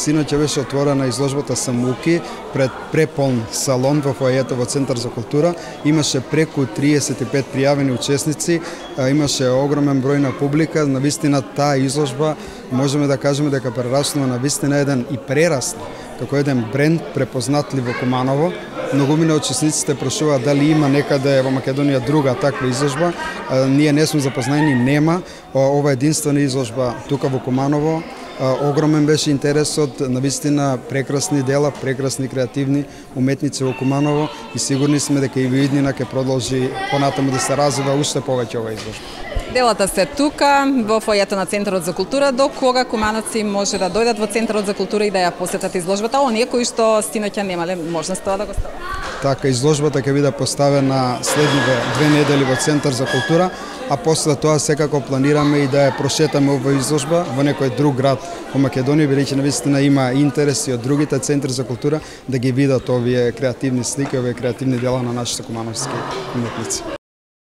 синоќа беше отворена изложбата Самуки пред преполн салон во фоајето во Центар за култура. Имаше преку 35 пријавени учесници, имаше огромен број на публика. Навистина таа изложба можеме да кажеме дека прераснува навистина еден и прерасна како еден бренд препознатлив во Куманово. Многумина учесниците прошуваат дали има некаде во Македонија друга таква изложба. Ние не сме запознаени, нема. Ова единствена изложба тука во Куманово. Огромен беше интересот, навистина прекрасни дела, прекрасни креативни уметници во Куманово и сигурни сме дека и во иднина ќе продолжи понатаму да се развива уште повеќе ова изложба. Делата се тука во фојето на Центарот за култура. До кога кумановци може да дојдат во Центарот за култура и да ја посетат изложбата, оние кои што синоќа немале можност да го стават? Така, изложбата ќе биде поставена следниве 2 недели во Центар за култура, а после тоа секако планираме и да ја прошетаме оваа изложба во некој друг град во Македонија, бидејќи навистина има интереси од другите центри за култура да ги видат овие креативни слики, овие креативни дела на нашите кумановски уметници.